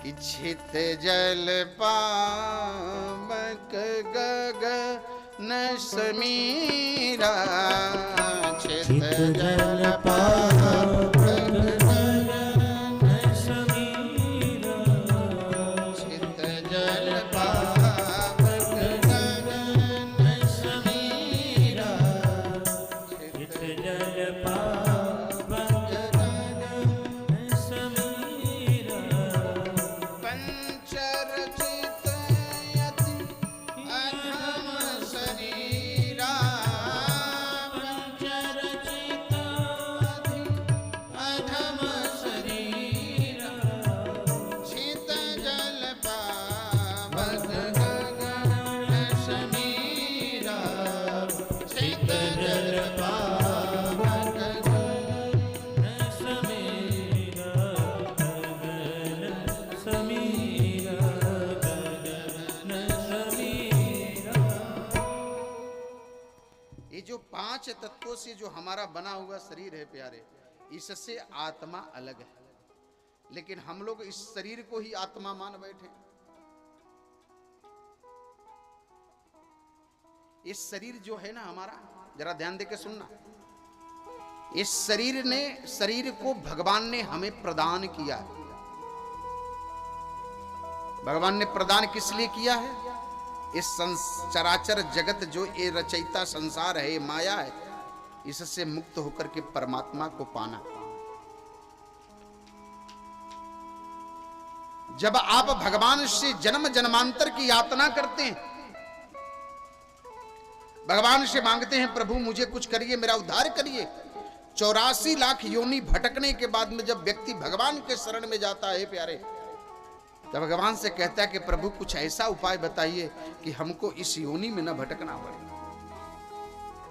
इच्छित जल पावक गगन समीरा, इच्छित जल पावक गगन समीरा, इच्छित जल पावक गगन समीरा, इच्छित जल पावक गगन समीरा, पंचरचित यति अधम शरीरा, पंचरचित अधम शरीरा, छित जल पावक गगन समीरा, छित जल पावक गगन समीरा, गगन समीरा, गगन समीरा। ये जो पांच तत्वों से जो हमारा बना हुआ शरीर है प्यारे, इससे आत्मा अलग है, लेकिन हम लोग इस शरीर को ही आत्मा मान बैठे। इस शरीर जो है ना हमारा, जरा ध्यान देके सुनना, इस शरीर को भगवान ने हमें प्रदान किया है। भगवान ने प्रदान किस लिए किया है? इस चराचर जगत जो ये रचयिता संसार है, माया है, इससे मुक्त होकर के परमात्मा को पाना। जब आप भगवान से जन्म जन्मांतर की यातना करते हैं, भगवान से मांगते हैं प्रभु मुझे कुछ करिए, मेरा उद्धार करिए, 84 लाख योनि भटकने के बाद में जब व्यक्ति भगवान के शरण में जाता है प्यारे, तब भगवान से कहता है कि प्रभु कुछ ऐसा उपाय बताइए कि हमको इस योनि में न भटकना पड़े।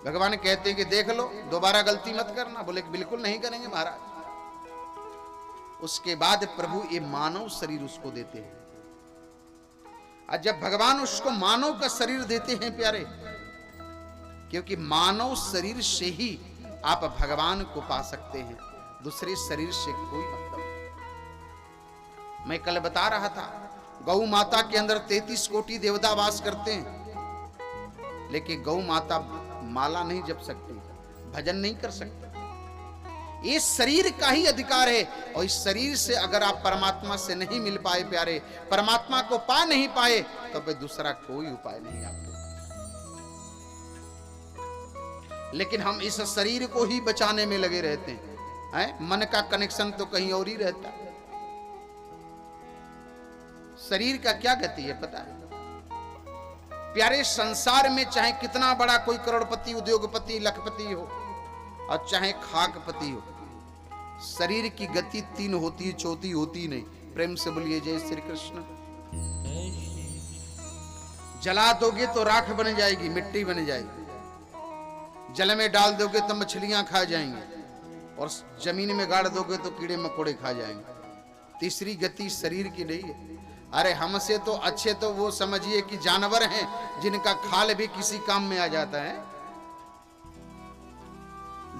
भगवान कहते हैं कि देख लो, दोबारा गलती मत करना। बोले कि बिल्कुल नहीं करेंगे महाराज। उसके बाद प्रभु ये मानव शरीर उसको देते हैं। और जब भगवान उसको मानव का शरीर देते हैं प्यारे, क्योंकि मानव शरीर से ही आप भगवान को पा सकते हैं, दूसरे शरीर से कोई मतलब नहीं। मैं कल बता रहा था, गौ माता के अंदर 33 कोटि देवता वास करते हैं, लेकिन गौ माता माला नहीं जप सकती, भजन नहीं कर सकती। ये शरीर का ही अधिकार है, और इस शरीर से अगर आप परमात्मा से नहीं मिल पाए प्यारे, परमात्मा को पा नहीं पाए, तो फिर दूसरा कोई उपाय नहीं आपको। लेकिन हम इस शरीर को ही बचाने में लगे रहते हैं, मन का कनेक्शन तो कहीं और ही रहता है। शरीर का क्या गति है पता है प्यारे? संसार में चाहे कितना बड़ा कोई करोड़पति, उद्योगपति, लखपति हो, और चाहे खाकपति हो, शरीर की गति 3 होती है, चौथी होती नहीं। प्रेम से बोलिए जय श्री कृष्ण। जला दोगे तो राख बन जाएगी, मिट्टी बन जाएगी। जल में डाल दोगे तो मछलियां खा जाएंगे, और जमीन में गाड़ दोगे तो कीड़े मकोड़े खा जाएंगे। तीसरी गति शरीर की नहीं है। अरे हमसे तो अच्छे तो वो समझिए कि जानवर हैं, जिनका खाल भी किसी काम में आ जाता है।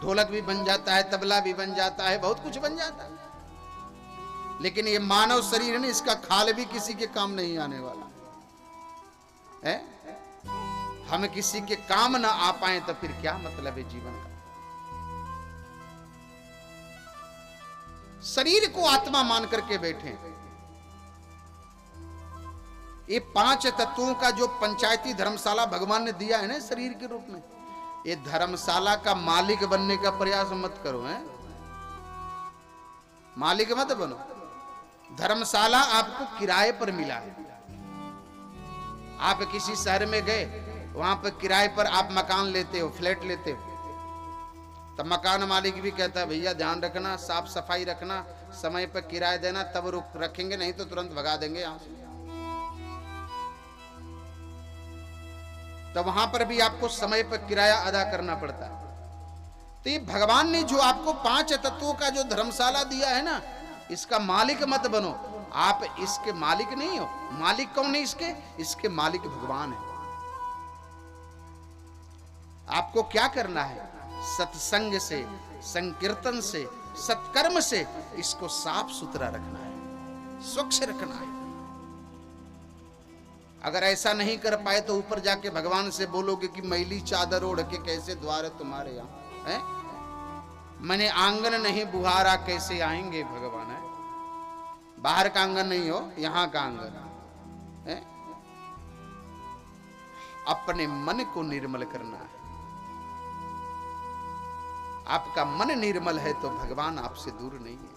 ढोलक भी बन जाता है, तबला भी बन जाता है, बहुत कुछ बन जाता है। लेकिन ये मानव शरीर है ना, इसका खाल भी किसी के काम नहीं आने वाला है। हम किसी के काम ना आ पाए तो फिर क्या मतलब है जीवन का? शरीर को आत्मा मान करके बैठे। ये 5 तत्वों का जो पंचायती धर्मशाला भगवान ने दिया है ना शरीर के रूप में, ये धर्मशाला का मालिक बनने का प्रयास मत करो, हैं? मालिक मत बनो। धर्मशाला आपको किराए पर मिला है। आप किसी शहर में गए, वहां पर किराए पर आप मकान लेते हो, फ्लैट लेते हो, तब मकान मालिक भी कहता है भैया ध्यान रखना, साफ सफाई रखना, समय पर किराया देना, तब रखेंगे, नहीं तो तुरंत भगा देंगे यहां से। तो वहां पर भी आपको समय पर किराया अदा करना पड़ता है। तो ये भगवान ने जो आपको 5 तत्वों का जो धर्मशाला दिया है ना, इसका मालिक मत बनो। आप इसके मालिक नहीं हो। मालिक कौन है इसके? इसके मालिक भगवान है। आपको क्या करना है? सत्संग से, संकीर्तन से, सत्कर्म से इसको साफ सुथरा रखना है। स्वच्छ रखना है। अगर ऐसा नहीं कर पाए तो ऊपर जाके भगवान से बोलोगे कि मैली चादर ओढ़ के कैसे द्वार है तुम्हारे यहाँ है, मैंने आंगन नहीं बुहारा कैसे आएंगे भगवान है। बाहर का आंगन नहीं हो, यहाँ का आंगन है। अपने मन को निर्मल करना है। आपका मन निर्मल है तो भगवान आपसे दूर नहीं है।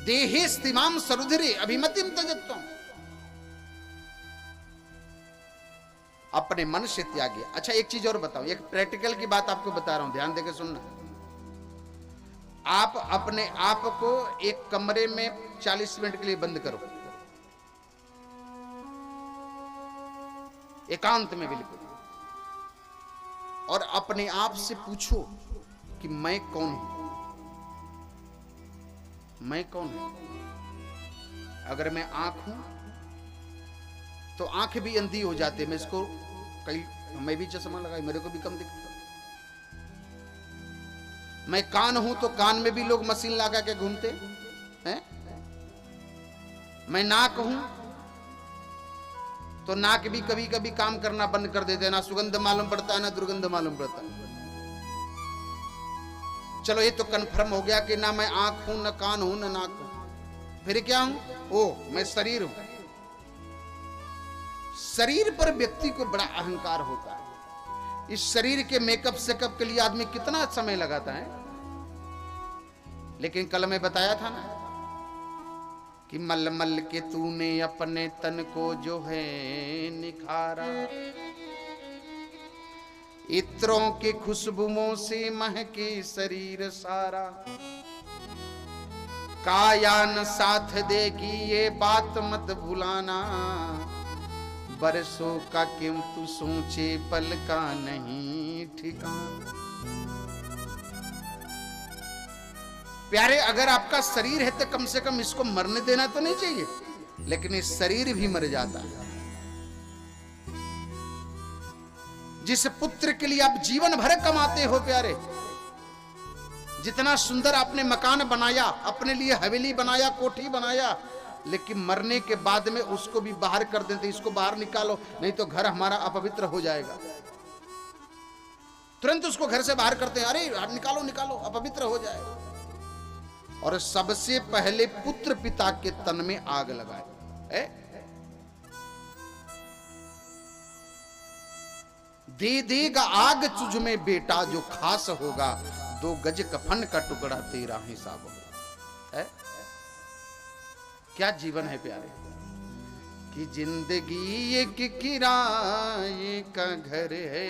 देहे स्तिमाम सरुधिरे अभिमतिम त्यजत्वम्, अपने मन से त्यागे। अच्छा एक चीज और बताओ, एक प्रैक्टिकल की बात आपको बता रहा हूं, ध्यान देकर सुनना। आप अपने आप को एक कमरे में 40 मिनट के लिए बंद करो, एकांत में बिल्कुल, और अपने आप से पूछो कि मैं कौन हूं, मैं कौन हूं। अगर मैं आंख हूं तो आंख भी अंधी हो जाते, मैं इसको कई, मैं भी चश्मा लगाई, मेरे को भी कम दिखता। मैं कान हूं तो कान में भी लोग मशीन लगा के घूमते हैं। मैं नाक हूं तो नाक भी कभी कभी काम करना बंद कर देते हैं, ना सुगंध मालूम पड़ता है ना दुर्गंध मालूम पड़ता है। चलो ये तो कंफर्म हो गया कि ना मैं आंख हूं, ना कान हूं, ना नाक हूं, फिर क्या हूं? ओ मैं शरीर हूं। शरीर पर व्यक्ति को बड़ा अहंकार होता है। इस शरीर के मेकअप सेकअप के लिए आदमी कितना समय लगाता है, लेकिन कल मैं बताया था ना कि मलमल के तूने अपने तन को जो है निखारा, इत्रों के खुशबुओं से महके शरीर सारा, काया न साथ देगी ये बात मत भुलाना, बरसों का क्यों तू सोचे पल का नहीं ठिकाना। प्यारे अगर आपका शरीर है तो कम से कम इसको मरने देना तो नहीं चाहिए, लेकिन ये शरीर भी मर जाता है। जिस पुत्र के लिए आप जीवन भर कमाते हो प्यारे, जितना सुंदर आपने मकान बनाया, अपने लिए हवेली बनाया, कोठी बनाया, लेकिन मरने के बाद में उसको भी बाहर कर देते, इसको बाहर निकालो नहीं तो घर हमारा अपवित्र हो जाएगा। तुरंत उसको घर से बाहर करते हैं, अरे निकालो निकालो अपवित्र हो जाएगा। और सबसे पहले पुत्र पिता के तन में आग लगाए। दे देगा आग तुझ में बेटा जो खास होगा, 2 गज कफन का टुकड़ा तेरा हिसाब होगा। क्या जीवन है प्यारे, कि जिंदगी एक किराए का घर है,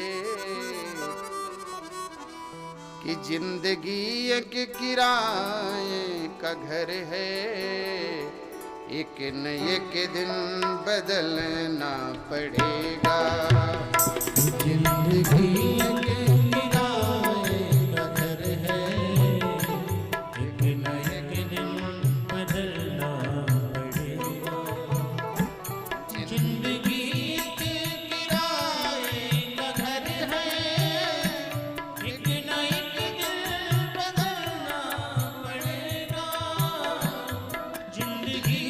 कि जिंदगी एक किराए का घर है, एक न एक दिन बदलना पड़ेगा। जिंदगी एक किराए का घर है, एक न एक दिन बदलना पड़ेगा। जिंदगी के किराए का घर है, एक न एक दिन बदलना पड़ेगा। जिंदगी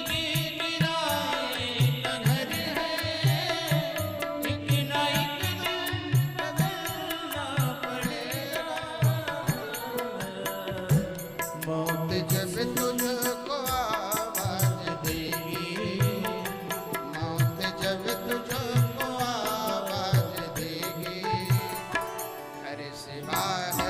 के किराए का घर है, एक न एक दिन बदलना पड़ेगा। मौत जब तुझको आवाज देगी, मौत जब तुझको आवाज देगी, घर से बाहर